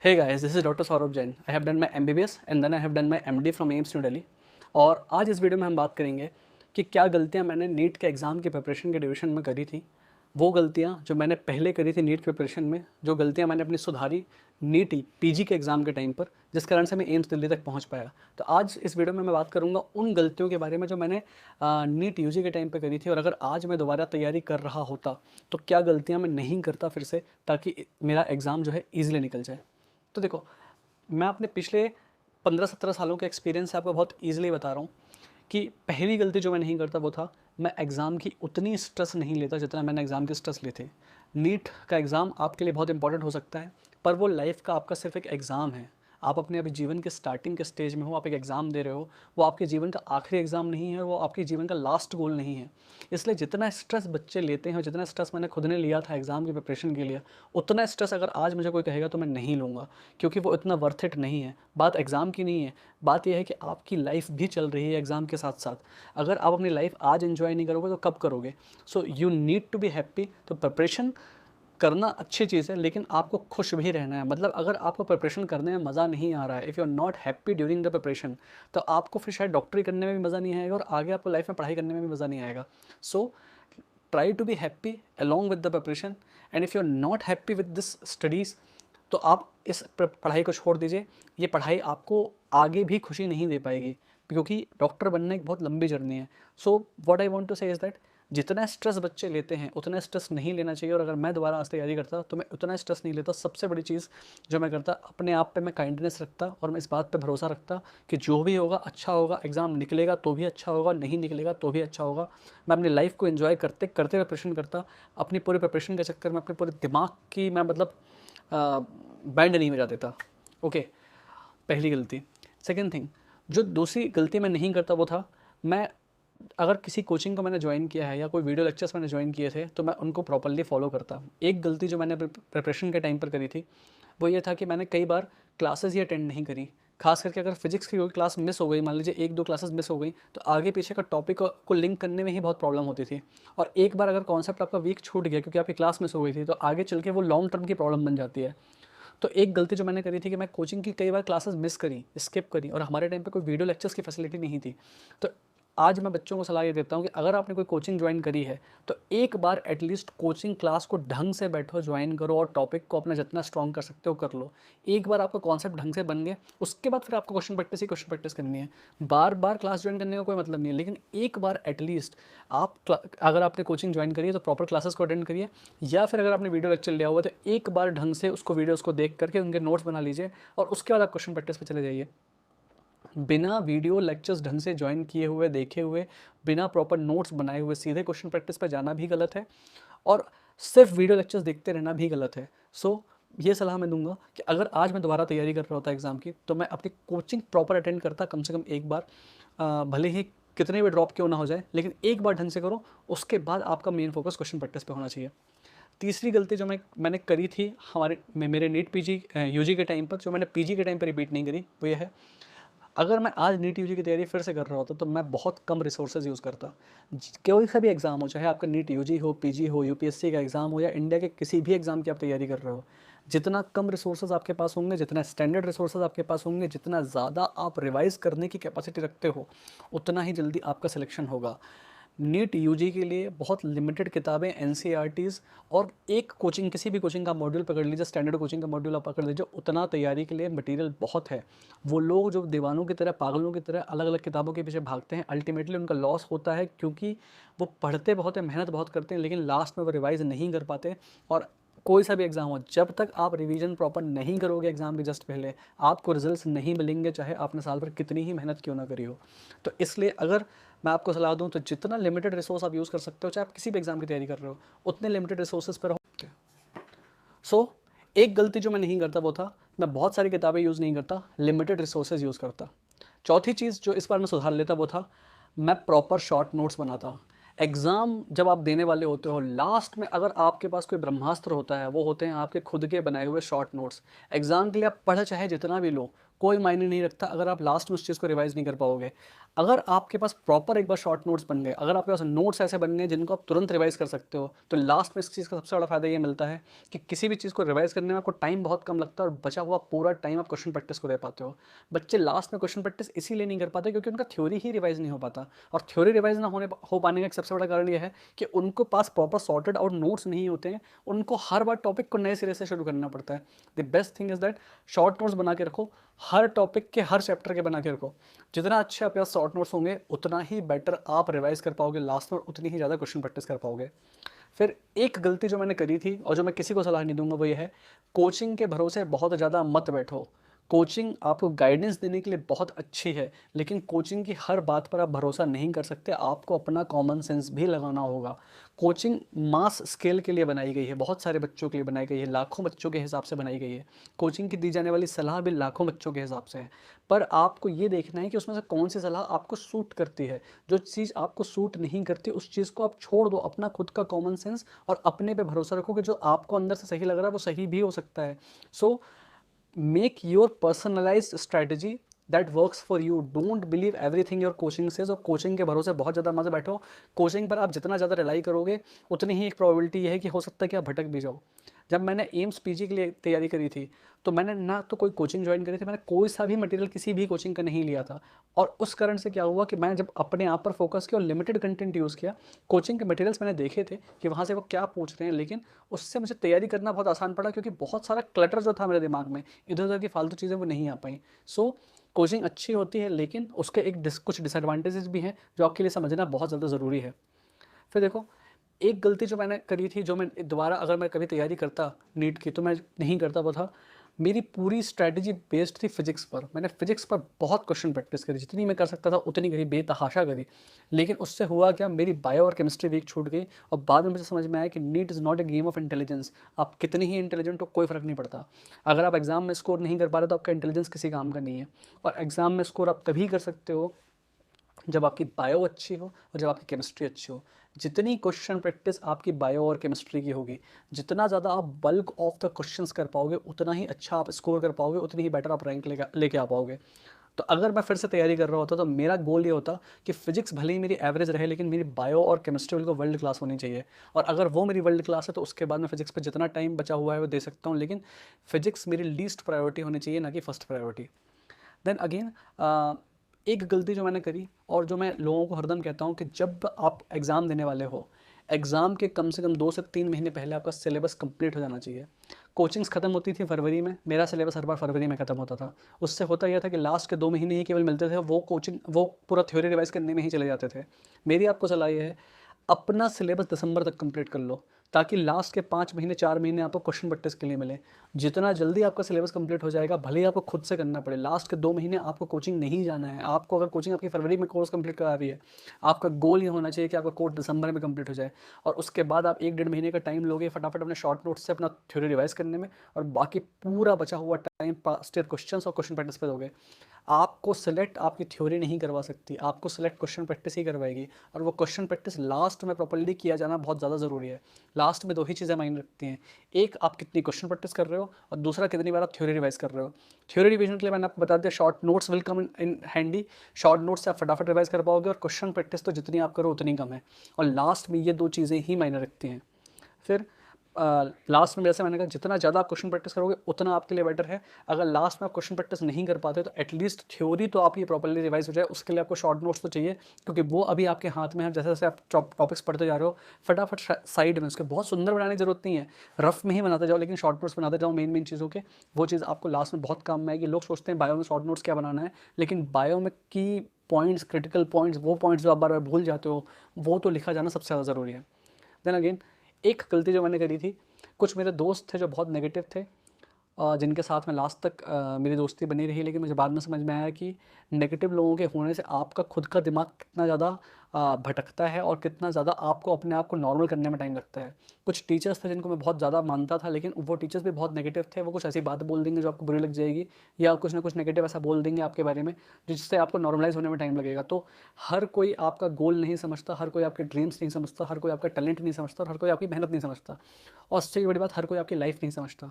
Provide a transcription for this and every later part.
Hey guys, this is Dr. Saurabh Jain. I have done my MBBS and then I have done my MD from AIIMS new Delhi. और आज इस video में हम बात करेंगे कि क्या गलतियां मैंने नीट के एग्ज़ाम के प्रिपरेशन के ड्यूरेशन में करी थी, वो गलतियां जो मैंने पहले करी थी नीट प्रिपरेशन में, जो गलतियां मैंने अपनी सुधारी नीट पीजी के एग्ज़ाम के टाइम पर, जिस कारण से मैं एम्स दिल्ली तक पहुंच पाया। तो आज इस वीडियो में मैं बात करूंगा उन गलतियों के बारे में जो मैंने नीट यूजी के टाइम पर करी थी, और अगर आज मैं दोबारा तैयारी कर रहा होता तो क्या गलतियाँ मैं नहीं करता फिर से, ताकि मेरा एग्ज़ाम जो है ईजिली निकल जाए। तो देखो, मैं अपने पिछले 15-17 सालों के एक्सपीरियंस से आपको बहुत ईजिली बता रहा हूँ कि पहली गलती जो मैं नहीं करता वो था, मैं एग्ज़ाम की उतनी स्ट्रेस नहीं लेता जितना मैंने एग्ज़ाम की स्ट्रेस ली थी। नीट का एग्ज़ाम आपके लिए बहुत इंपॉर्टेंट हो सकता है, पर वो लाइफ का आपका सिर्फ एक एग्ज़ाम है। आप अपने अभी जीवन के स्टार्टिंग के स्टेज में हो, आप एक एग्ज़ाम दे रहे हो, वो आपके जीवन का आखिरी एग्ज़ाम नहीं है, वो आपके जीवन का लास्ट गोल नहीं है। इसलिए जितना स्ट्रेस बच्चे लेते हैं और जितना स्ट्रेस मैंने खुद ने लिया था एग्ज़ाम की प्रिपरेशन के लिए, उतना स्ट्रेस अगर आज मुझे कोई कहेगा तो मैं नहीं लूँगा, क्योंकि वो इतना वर्थ इट नहीं है। बात एग्ज़ाम की नहीं है, बात यह है कि आपकी लाइफ भी चल रही है एग्ज़ाम के साथ साथ। अगर आप अपनी लाइफ आज एंजॉय नहीं करोगे तो कब करोगे? So you need to be happy. तो प्रिपरेशन करना अच्छी चीज़ है, लेकिन आपको खुश भी रहना है। मतलब अगर आपको प्रिपरेशन करने में मज़ा नहीं आ रहा है, if you are not happy during the preparation, तो आपको फिर शायद डॉक्टरी करने में भी मज़ा नहीं आएगा और आगे आपको लाइफ में पढ़ाई करने में भी मज़ा नहीं आएगा। So try to be happy along with the preparation, and if you are not happy with this studies, तो आप इस पढ़ाई को छोड़ दीजिए। ये पढ़ाई आपको आगे भी खुशी नहीं दे पाएगी, क्योंकि डॉक्टर बनना एक बहुत लंबी जर्नी है। So what I want to say is that जितना स्ट्रेस बच्चे लेते हैं उतना स्ट्रेस नहीं लेना चाहिए। और अगर मैं दोबारा आज तैयारी करता तो मैं उतना स्ट्रेस नहीं लेता। सबसे बड़ी चीज़ जो मैं करता, अपने आप पे मैं काइंडनेस रखता और मैं इस बात पे भरोसा रखता कि जो भी होगा अच्छा होगा, एग्ज़ाम निकलेगा तो भी अच्छा होगा, नहीं निकलेगा तो भी अच्छा होगा। मैं अपनी लाइफ को एंजॉय करते करते प्रिपरेशन करता। अपनी पूरी प्रिपरेशन के चक्कर में अपने पूरे दिमाग की मैं मतलब बैंड नहीं बजा देता। ओके, पहली गलती। सेकेंड थिंग, जो दूसरी गलती मैं नहीं करता वो था, मैं अगर किसी कोचिंग को मैंने ज्वाइन किया है या कोई वीडियो लेक्चर्स मैंने ज्वाइन किए थे तो मैं उनको प्रॉपर्ली फॉलो करता। एक गलती जो मैंने प्रिपरेशन के टाइम पर करी थी वो ये था कि मैंने कई बार क्लासेस ही अटेंड नहीं करी। खास करके अगर फिजिक्स की कोई क्लास मिस हो गई, मान लीजिए 1-2 क्लासेस मिस हो गई, तो आगे पीछे का टॉपिक को लिंक करने में ही बहुत प्रॉब्लम होती थी। और एक बार अगर कॉन्सेप्ट आपका वीक छूट गया क्योंकि आपकी क्लास मिस हो गई थी, तो आगे चल के वो लॉन्ग टर्म की प्रॉब्लम बन जाती है। तो एक गलती जो मैंने करी थी कि मैं कोचिंग की कई बार क्लासेस मिस करी, स्किप करी, और हमारे टाइम पे कोई वीडियो लेक्चर्स की फैसिलिटी नहीं थी। तो आज मैं बच्चों को सलाह ये देता हूँ कि अगर आपने कोई कोचिंग ज्वाइन करी है तो एक बार एटलीस्ट कोचिंग क्लास को ढंग से बैठो, ज्वाइन करो और टॉपिक को अपना जितना स्ट्रॉन्ग कर सकते हो कर लो। एक बार आपका कॉन्सेप्ट ढंग से बन गया, उसके बाद फिर आपको क्वेश्चन प्रैक्टिस करनी है। बार बार क्लास ज्वाइन करने का कोई मतलब नहीं है, लेकिन एक बार एटलीस्ट आप अगर आपने कोचिंग ज्वाइन करी है तो प्रॉपर क्लासेस को अटेंड करिए, या फिर अगर आपने वीडियो लेक्चर लिया हुआ तो एक बार ढंग से उसको वीडियोज़ को देख करके उनके नोट्स बना लीजिए और उसके बाद आप क्वेश्चन प्रैक्टिस पे चले जाइए। बिना वीडियो लेक्चर्स ढंग से ज्वाइन किए हुए, देखे हुए, बिना प्रॉपर नोट्स बनाए हुए सीधे क्वेश्चन प्रैक्टिस पर जाना भी गलत है, और सिर्फ वीडियो लेक्चर्स देखते रहना भी गलत है। सो ये सलाह मैं दूंगा कि अगर आज मैं दोबारा तैयारी कर रहा होता एग्ज़ाम की, तो मैं अपनी कोचिंग प्रॉपर अटेंड करता कम से कम एक बार। भले ही कितने भी ड्रॉप क्यों ना हो जाए, लेकिन एक बार ढंग से करो, उसके बाद आपका मेन फोकस क्वेश्चन प्रैक्टिस पे होना चाहिए। तीसरी गलती जो मैंने करी थी मेरे नीट पीजी यूजी के टाइम पर, जो मैंने पीजी के टाइम पर रिपीट नहीं करी, वो ये है, अगर मैं आज नीट यूजी की तैयारी फिर से कर रहा होता तो मैं बहुत कम रिसोर्सेज यूज़ करता। कोई सा भी एग्ज़ाम हो, चाहे आपका नीट यूजी हो, पीजी हो, यूपीएससी का एग्ज़ाम हो, या इंडिया के किसी भी एग्ज़ाम की आप तैयारी कर रहे हो, जितना कम रिसोर्सेज आपके पास होंगे, जितना स्टैंडर्ड रिसोर्सेज आपके पास होंगे, जितना ज़्यादा आप रिवाइज़ करने की कैपेसिटी रखते हो, उतना ही जल्दी आपका सिलेक्शन होगा। नीट यूजी के लिए बहुत लिमिटेड किताबें, एनसीईआरटीज़ और एक कोचिंग, किसी भी कोचिंग का मॉड्यूल पकड़ लीजिए, स्टैंडर्ड कोचिंग का मॉड्यूल आप पकड़ लीजिए, उतना तैयारी के लिए मटेरियल बहुत है। वो लोग जो दीवानों की तरह, पागलों की तरह अलग अलग किताबों के पीछे भागते हैं, अल्टीमेटली उनका लॉस होता है, क्योंकि वो पढ़ते बहुत हैं, मेहनत बहुत करते हैं, लेकिन लास्ट में वो रिवाइज़ नहीं कर पाते। और कोई सा भी एग्ज़ाम हो, जब तक आप रिवीजन प्रॉपर नहीं करोगे एग्ज़ाम के जस्ट पहले, आपको रिजल्ट्स नहीं मिलेंगे, चाहे आपने साल भर कितनी ही मेहनत क्यों ना करी हो। तो इसलिए अगर मैं आपको सलाह दूं तो जितना लिमिटेड रिसोर्स आप यूज़ कर सकते हो, चाहे आप किसी भी एग्ज़ाम की तैयारी कर रहे हो, उतने लिमिटेड रिसोर्सेज पर रहो। सो एक गलती जो मैं नहीं करता वो था, मैं बहुत सारी किताबें यूज़ नहीं करता, लिमिटेड रिसोर्सेज यूज़ करता। चौथी चीज़ जो इस बार मैं सुधार लेता वो था, मैं प्रॉपर शॉर्ट नोट्स बनाता। एग्ज़ाम जब आप देने वाले होते हो, लास्ट में अगर आपके पास कोई ब्रह्मास्त्र होता है, वो होते हैं आपके खुद के बनाए हुए शॉर्ट नोट्स। एग्ज़ाम के लिए आप पढ़ चाहे जितना भी लो, कोई मायने नहीं रखता अगर आप लास्ट में उस चीज़ को रिवाइज नहीं कर पाओगे। अगर आपके पास प्रॉपर एक बार शॉर्ट नोट्स बन गए, अगर आपके पास नोट्स ऐसे बन गए जिनको आप तुरंत रिवाइज कर सकते हो, तो लास्ट में इस चीज़ का सबसे बड़ा फायदा ये मिलता है कि किसी भी चीज़ को रिवाइज करने में आपको टाइम बहुत कम लगता है और बचा हुआ पूरा टाइम आप क्वेश्चन प्रैक्टिस को दे पाते हो। बच्चे लास्ट में क्वेश्चन प्रैक्टिस इसीलिए नहीं कर पाते क्योंकि उनका थ्योरी ही रिवाइज नहीं हो पाता, और थ्योरी रिवाइज ना हो पाने का एक सबसे बड़ा कारण यह है कि उनको पास प्रॉपर सॉर्टेड आउट नोट्स नहीं होते हैं। उनको हर बार टॉपिक को नए सिरे से शुरू करना पड़ता है। The best thing is that short notes बना के रखो, हर टॉपिक के हर चैप्टर के बना के रखो। जितना अच्छे आपके पास शॉर्ट नोट्स होंगे उतना ही बेटर आप रिवाइज कर पाओगे लास्ट में, उतनी ही ज़्यादा क्वेश्चन प्रैक्टिस कर पाओगे। फिर एक गलती जो मैंने करी थी और जो मैं किसी को सलाह नहीं दूंगा वो ये है, कोचिंग के भरोसे बहुत ज़्यादा मत बैठो। कोचिंग आपको गाइडेंस देने के लिए बहुत अच्छी है, लेकिन कोचिंग की हर बात पर आप भरोसा नहीं कर सकते, आपको अपना कॉमन सेंस भी लगाना होगा। कोचिंग मास स्केल के लिए बनाई गई है, बहुत सारे बच्चों के लिए बनाई गई है, लाखों बच्चों के हिसाब से बनाई गई है। कोचिंग की दी जाने वाली सलाह भी लाखों बच्चों के हिसाब से है, पर आपको ये देखना है कि उसमें से कौन सी सलाह आपको सूट करती है। जो चीज़ आपको सूट नहीं करती उस चीज़ को आप छोड़ दो, अपना खुद का कॉमन सेंस और अपने पे भरोसा रखो कि जो आपको अंदर से सही लग रहा है वो सही भी हो सकता है। सो make your personalized strategy that works for you. Don't believe everything your coaching says, और कोचिंग के भरोसे बहुत ज़्यादा मत बैठो। कोचिंग पर आप जितना ज़्यादा रिलाई करोगे उतनी ही एक प्रोबेबिलिटी है कि हो सकता है कि आप भटक भी जाओ। जब मैंने एम्स पीजी के लिए तैयारी करी थी तो मैंने ना तो कोई कोचिंग ज्वाइन करी थी, मैंने कोई सा भी मटेरियल किसी भी कोचिंग का नहीं लिया था। और उस कारण से क्या हुआ कि मैं जब अपने आप पर फोकस किया और लिमिटेड कंटेंट यूज़ किया, कोचिंग के मटेरियल्स मैंने देखे थे कि वहाँ से वो क्या पूछ रहे हैं, लेकिन उससे मुझे तैयारी करना बहुत आसान पड़ा क्योंकि बहुत सारा क्लटर जो था मेरे दिमाग में, इधर उधर की फालतू चीज़ें वो नहीं आ पाई। सो कोचिंग अच्छी होती है लेकिन उसके कुछ डिसएडवांटेजेस भी हैं जो आपके लिए समझना बहुत ज़्यादा ज़रूरी है। फिर देखो, एक गलती जो मैंने करी थी, जो मैं दोबारा अगर मैं कभी तैयारी करता नीट की तो मैं नहीं करता, वो था मेरी पूरी स्ट्रैटेजी बेस्ड थी फिजिक्स पर। मैंने फिजिक्स पर बहुत क्वेश्चन प्रैक्टिस करी, जितनी मैं कर सकता था उतनी करी, बेतहाशा करी। लेकिन उससे हुआ क्या, मेरी बायो और केमिस्ट्री वीक छूट गई और बाद में मुझे समझ में आया कि NEET is not a game of intelligence. आप कितनी ही इंटेलिजेंट हो कोई फ़र्क नहीं पड़ता, अगर आप एग्जाम में स्कोर नहीं कर पा रहे तो आपका इंटेलिजेंस किसी काम का नहीं है। और एग्जाम में स्कोर आप तभी कर सकते हो जब आपकी बायो अच्छी हो और जब आपकी केमिस्ट्री अच्छी हो। जितनी क्वेश्चन प्रैक्टिस आपकी बायो और केमिस्ट्री की होगी, जितना ज़्यादा आप बल्क ऑफ द क्वेश्चंस कर पाओगे, उतना ही अच्छा आप स्कोर कर पाओगे, उतनी ही बेटर आप रैंक लेके आ पाओगे। तो अगर मैं फिर से तैयारी कर रहा होता तो मेरा गोल ये होता कि फिजिक्स भले ही मेरी एवरेज रहे लेकिन मेरी बायो और केमिस्ट्री बिल्कुल वर्ल्ड क्लास होनी चाहिए। और अगर वो मेरी वर्ल्ड क्लास है तो उसके बाद मैं फिजिक्स पे जितना टाइम बचा हुआ है वो दे सकता हूँ, लेकिन फिजिक्स मेरी लीस्ट प्रायोरिटी होनी चाहिए, ना कि फर्स्ट प्रायोरिटी। देन अगेन एक गलती जो मैंने करी और जो मैं लोगों को हरदम कहता हूँ कि जब आप एग्ज़ाम देने वाले हो, एग्ज़ाम के कम से कम 2 से 3 महीने पहले आपका सिलेबस कंप्लीट हो जाना चाहिए। कोचिंग्स ख़त्म होती थी फरवरी में, मेरा सिलेबस हर बार फरवरी में ख़त्म होता था। उससे होता यह था कि लास्ट के 2 महीने ही केवल मिलते थे, वो पूरा थ्योरी रिवाइज करने में ही चले जाते थे। मेरी आपको सलाह ये है, अपना सिलेबस दिसंबर तक कंप्लीट कर लो ताकि लास्ट के 5 महीने 4 महीने आपको क्वेश्चन प्रैक्टिस के लिए मिले। जितना जल्दी आपका सिलेबस कंप्लीट हो जाएगा, भले ही आपको खुद से करना पड़े, लास्ट के 2 महीने आपको कोचिंग नहीं जाना है। आपको अगर कोचिंग आपकी फरवरी में कोर्स कंप्लीट करा रही है, आपका गोल ये होना चाहिए कि आपका कोर्स दिसंबर में कंप्लीट हो जाए और उसके बाद आप 1 डेढ़ महीने का टाइम लोगे फटाफट अपने शॉर्ट नोट्स से अपना थ्योरी रिवाइज करने में, और बाकी पूरा बचा हुआ टाइम पास्ट ईयर क्वेश्चन और क्वेश्चन प्रैक्टिस पे दोगे। आपको सेलेक्ट आपकी थ्योरी नहीं करवा सकती, आपको सेलेक्ट क्वेश्चन प्रैक्टिस ही करवाएगी, और वो क्वेश्चन प्रैक्टिस लास्ट में प्रॉपर्ली किया जाना बहुत ज़्यादा ज़रूरी है। लास्ट में 2 ही चीज़ें मायने रखती हैं, एक आप कितनी क्वेश्चन प्रैक्टिस कर रहे हो और दूसरा कितनी बार आप थ्योरी रिवाइज कर रहे हो। थ्योरी रिवीजन के लिए मैंने आपको बता दिया, short notes will come in handy. Short notes से आप फटाफट रिवाइज कर पाओगे और क्वेश्चन प्रैक्टिस तो जितनी आप करो उतनी कम है, और लास्ट में ये 2 चीज़ें ही मायने रखती हैं। फिर लास्ट में जैसे मैंने कहा, जितना ज़्यादा आप क्वेश्चन प्रैक्टिस करोगे उतना आपके लिए बेटर है। अगर लास्ट में आप क्वेश्चन प्रैक्टिस नहीं कर पाते तो एटलीस्ट थ्योरी तो आपकी प्रॉपर्ली रिवाइज हो जाए, उसके लिए आपको शॉर्ट नोट्स तो चाहिए क्योंकि वो अभी आपके हाथ में है। जैसे जैसे आप टॉपिक्स पढ़ते जा रहे हो, फटाफट साइड में उसके बहुत सुंदर बनाने की जरूरत नहीं है, रफ में ही बनाते जाओ, लेकिन शॉर्ट नोट्स बनाते जाओ मेन मेन चीज़ों के। वो चीज़ आपको लास्ट में बहुत काम में आएगी। लोग सोचते हैं बायो में शॉर्ट नोट्स क्या बनाना है, लेकिन बायो में की पॉइंट्स, क्रिटिकल पॉइंट्स, वो पॉइंट्स जो आप बार बार भूल जाते हो, वो तो लिखा जाना सबसे ज़्यादा ज़रूरी है। देन अगेन एक गलती जो मैंने करी थी, कुछ मेरे दोस्त थे जो बहुत नेगेटिव थे, जिनके साथ में लास्ट तक मेरी दोस्ती बनी रही, लेकिन मुझे बाद में समझ में आया कि नेगेटिव लोगों के होने से आपका खुद का दिमाग कितना ज़्यादा भटकता है और कितना ज़्यादा आपको अपने आप को नॉर्मल करने में टाइम लगता है। कुछ टीचर्स थे जिनको मैं बहुत ज़्यादा मानता था, लेकिन वो टीचर्स भी बहुत नेगेटिव थे। वो कुछ ऐसी बात बोल देंगे जो आपको बुरी लग जाएगी, या कुछ ना कुछ नेगेटिव ऐसा बोल देंगे आपके बारे में जिससे आपको नॉर्मलाइज होने में टाइम लगेगा। तो हर कोई आपका गोल नहीं समझता, हर कोई आपके ड्रीम्स नहीं समझता, हर कोई आपका टैलेंट नहीं समझता, और हर कोई आपकी मेहनत नहीं समझता, और सबसे बड़ी बात, हर कोई आपकी लाइफ नहीं समझता।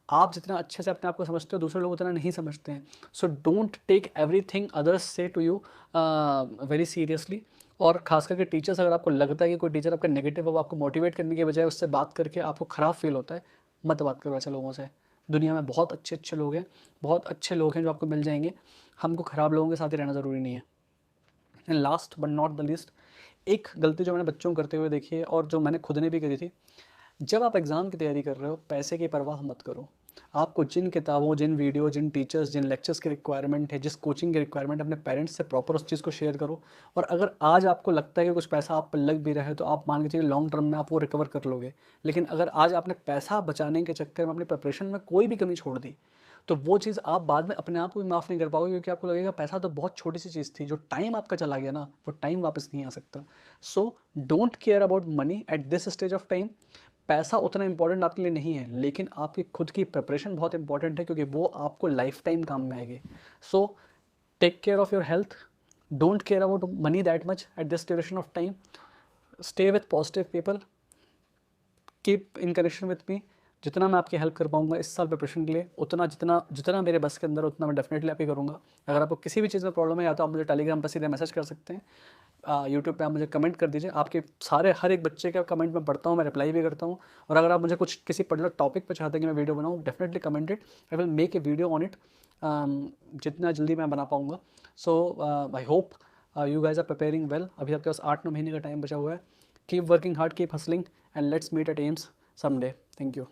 आप जितना अच्छे से अपने आप को समझते हो दूसरे लोग उतना नहीं समझते हैं। So don't take everything others say to you very seriously. और खास करके टीचर्स, अगर आपको लगता है कि कोई टीचर आपका नेगेटिव हो, आपको मोटिवेट करने के बजाय उससे बात करके आपको ख़राब फील होता है, मत बात करो ऐसे लोगों से। दुनिया में बहुत अच्छे अच्छे लोग हैं, बहुत अच्छे लोग हैं जो आपको मिल जाएंगे। हमको ख़राब लोगों के साथ ही रहना ज़रूरी नहीं है। And last but not the least, एक गलती जो मैंने बच्चों को करते हुए देखी है और जो मैंने खुद ने भी करी थी, जब आप एग्ज़ाम की तैयारी कर रहे हो पैसे की परवाह मत करो। आपको जिन किताबों, जिन वीडियो, जिन टीचर्स, जिन लेक्चर्स की रिक्वायरमेंट है, जिस कोचिंग की रिक्वायरमेंट है, अपने पेरेंट्स से प्रॉपर उस चीज़ को शेयर करो। और अगर आज आपको लगता है कि कुछ पैसा आप पर लग भी रहा है तो आप मान के चलिए लॉन्ग टर्म में आप वो रिकवर कर लोगे। लेकिन अगर आज आपने पैसा बचाने के चक्कर में अपनी प्रिपरेशन में कोई भी कमी छोड़ दी, तो वो चीज़ आप बाद में अपने आप को भी माफ़ नहीं कर पाओगे, क्योंकि आपको लगेगा पैसा तो बहुत छोटी सी चीज़ थी, जो टाइम आपका चला गया ना वो टाइम वापस नहीं आ सकता। So don't care about money at this stage of time. पैसा उतना इंपॉर्टेंट आपके लिए नहीं है, लेकिन आपकी खुद की प्रिपरेशन बहुत इंपॉर्टेंट है, क्योंकि वो आपको लाइफ टाइम काम में आएगी। So take care of your health, don't care about money that much at this duration of time, stay with positive people, keep in connection with me. जितना मैं आपकी हेल्प कर पाऊंगा इस साल प्रिपरेशन के लिए, उतना जितना जितना मेरे बस के अंदर उतना मैं डेफिनेटली आपकी करूँगा। अगर आपको किसी भी चीज़ में प्रॉब्लम है, या तो आप मुझे टेलीग्राम पर सीधे मैसेज कर सकते हैं, यूट्यूब पे आप मुझे कमेंट कर दीजिए। आपके सारे हर एक बच्चे का कमेंट मैं पढ़ता हूँ, मैं रिप्लाई भी करता हूँ। और अगर आप मुझे कुछ किसी पर्टिकुलर टॉपिक पे चाहते हैं कि मैं वीडियो बनाऊँ, definitely comment it, I will make a video on it जितना जल्दी मैं बना पाऊँगा। So I hope you guys are preparing well. अभी आपके पास 8-9 महीने का टाइम बचा हुआ है। Keep working hard, keep hustling, and let's meet at AIIMS someday. Thank you.